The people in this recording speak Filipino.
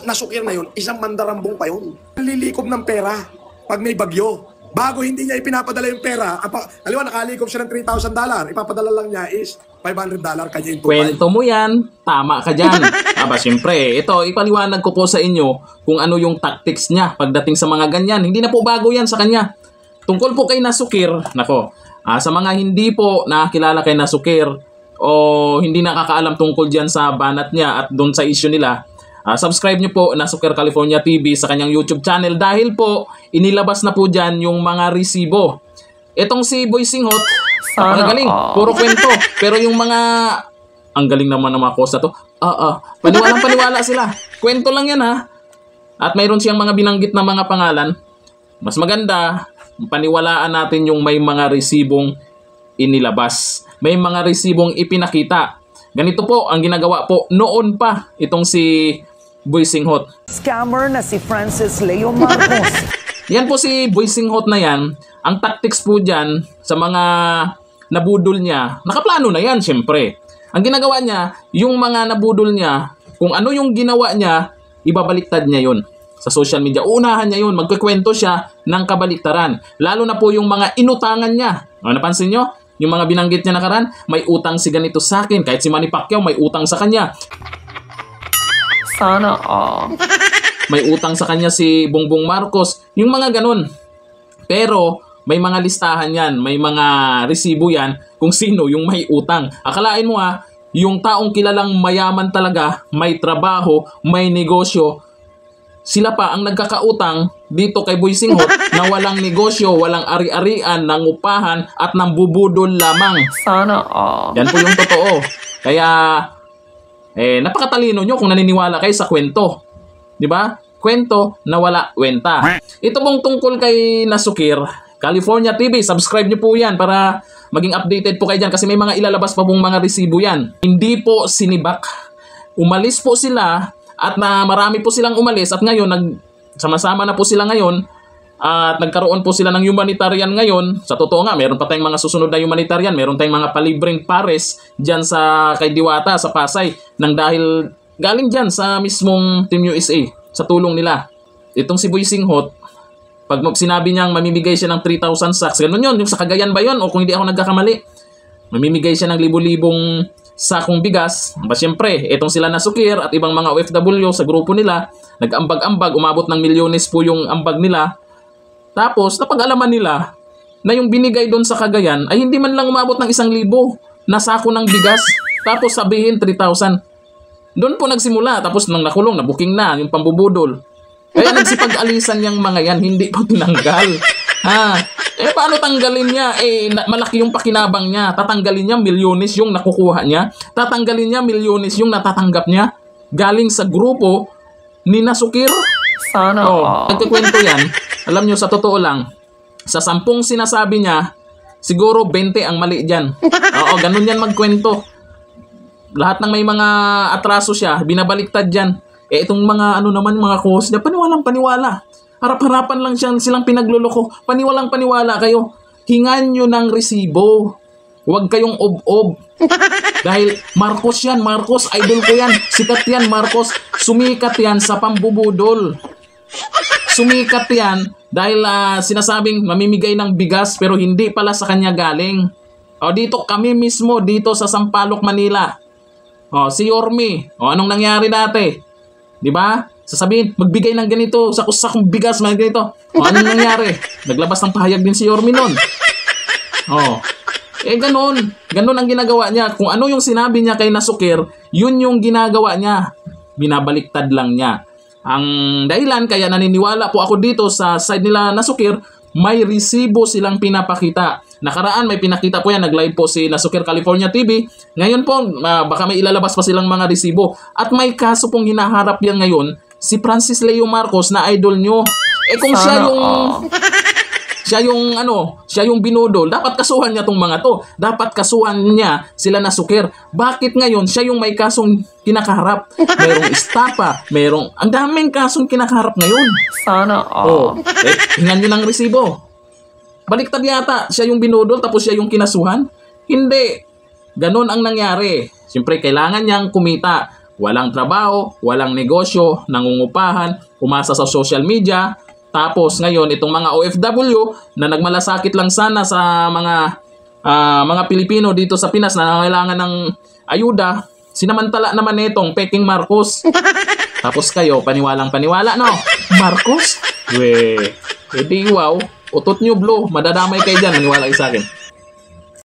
nasukir na yun, isang mandarambong pa yun. Nalilikob ng pera pag may bagyo. Bago hindi niya ipinapadala yung pera, aliwa nakalikob siya ng $3,000, ipapadala lang niya is $500 kanya yung tupay. Kwento mo yan, tama ka dyan. Aba, siyempre, ito, ipaliwanag ko po sa inyo kung ano yung tactics niya pagdating sa mga ganyan. Hindi na po bago yan sa kanya. Tungkol po kay Nasukir, nako, sa mga hindi po nakakilala kay Nasukir o hindi nakakaalam tungkol dyan sa banat niya at doon sa issue nila, subscribe nyo po Nasukir California TV sa kanyang YouTube channel dahil po inilabas na po dyan yung mga resibo. Itong si Boy Singhot, galing, puro kwento. Pero yung mga, ang galing naman ng mga kosa to, paniwalang-paniwala sila. Kwento lang yan ha. At mayroon siyang mga binanggit na mga pangalan. Mas maganda, paniwalaan natin yung may mga resibong inilabas. May mga resibong ipinakita. Ganito po ang ginagawa po noon pa itong si Boy Singhot. Scammer na si Francis Leo Marcos. Yan po si Boy Singhot na yan. Ang tactics po dyan sa mga nabudol niya, nakaplano na yan syempre. Ang ginagawa niya, yung mga nabudol niya, kung ano yung ginawa niya, ibabaliktad niya yun sa social media. Uunahan niya yun, magkikwento siya ng kabaliktaran. Lalo na po yung mga inutangan niya. Napansin nyo? Yung mga binanggit niya nakaraan, may utang si ganito sa akin. Kahit si Manny Pacquiao, may utang sa kanya. Sana all. May utang sa kanya si Bongbong Marcos. Yung mga ganun. Pero may mga listahan yan. May mga resibo yan kung sino yung may utang. Akalain mo yung taong kilalang mayaman talaga, may trabaho, may negosyo, sila pa ang nagkakautang dito kay Boy Singhot na walang negosyo, walang ari-arian, nangupahan at nambubudol lamang. Sana all. Yan po yung totoo. Kaya napakatalino nyo kung naniniwala kayo sa kwento. Di ba? Kwento na wala kwenta. Ito pong tungkol kay Nasukir, California TV, subscribe nyo po yan para maging updated po kayo dyan kasi may mga ilalabas pa pong mga resibo yan. Hindi po sinibak. Umalis po sila at marami po silang umalis at ngayon sama-sama na po sila ngayon at nagkaroon po sila ng humanitarian ngayon. Sa totoo nga, meron pa tayong mga susunod na humanitarian. Meron tayong mga palibreng pares dyan sa kay Diwata, sa Pasay, nang dahil galing dyan sa mismong Team USA, sa tulong nila. Itong si Boy Singhot, pag sinabi niyang mamimigay siya ng 3,000 sacks, ganun yun, yung sa Cagayan ba yun? O kung hindi ako nagkakamali, mamimigay siya ng libo-libong sakong bigas. Siyempre, itong sila Nasukir at ibang mga OFW sa grupo nila, nag-ambag-ambag, umabot ng milyones po yung ambag nila. Tapos, napag-alaman nila na yung binigay doon sa Cagayan ay hindi man lang umabot ng 1,000 na sako ng bigas. Tapos sabihin 3,000. Doon po nagsimula. Tapos nang nakulong, nabuking na yung pambubudol. Kaya nagsipag-alisan yung mga yan, hindi po tinanggal. Paano tanggalin niya? Malaki yung pakinabang niya. Tatanggalin niya milyones yung nakukuha niya. Tatanggalin niya milyones yung natatanggap niya. Galing sa grupo ni Nasukir. Sana all. Nagkikwento yan. Alam nyo, sa totoo lang, sa 10 sinasabi niya, siguro 20 ang mali dyan. Ganun yan magkwento. Lahat ng may mga atraso siya, binabaliktad dyan. Itong mga mga host niya, paniwalang-paniwala. Harap-harapan lang silang pinagluloko. Paniwalang-paniwala kayo. Hingan nyo ng resibo. Huwag kayong ob-ob. Dahil Marcos yan, Marcos, idol ko yan. Sikat yan, Marcos. Sumikat yan sa pambubudol. Sumikat yan dahil sinasabing mamimigay ng bigas pero hindi pala sa kanya galing. Dito kami mismo, dito sa Sampaloc, Manila. Si Yorme. Anong nangyari dati? Diba? Sasabihin, magbigay ng ganito, sakong bigas, mga ganito. Anong nangyari? Naglabas ng pahayag din si Yorme nun. Ganun ang ginagawa niya. Kung ano yung sinabi niya kay Nasukir, yun yung ginagawa niya. Binabaliktad lang niya. Ang dahilan kaya naniniwala po ako dito sa side nila Nasukir, may resibo silang pinapakita. Nakaraan may pinakita po yan, nag-live po si Nasukir California TV. Ngayon po, baka may ilalabas pa silang mga resibo. At may kaso pong hinaharap yan ngayon, si Francis Leo Marcos na idol nyo. Kung siya yung binudol, dapat kasuhan niya tong mga to. Dapat kasuhan niya sila Nasukir. Bakit ngayon siya yung may kasong kinakaharap? Mayroong estapa, ang daming kasong kinakaharap ngayon. Sana all. Hingan nyo ng resibo. Baliktad yata, siya yung binudol tapos siya yung kinasuhan? Hindi. Ganon ang nangyari. Siyempre, kailangan niyang kumita. walang trabaho, walang negosyo, nangungupahan, umasa sa social media. Tapos ngayon, itong mga OFW na nagmalasakit lang sana sa mga Pilipino dito sa Pinas na nangangailangan ng ayuda, sinamantala naman itong peking Marcos. Tapos kayo, paniwalang-paniwala, no? Marcos? Edi wow, utot nyo blow, madadamay kayo dyan, maniwala kayo sa akin.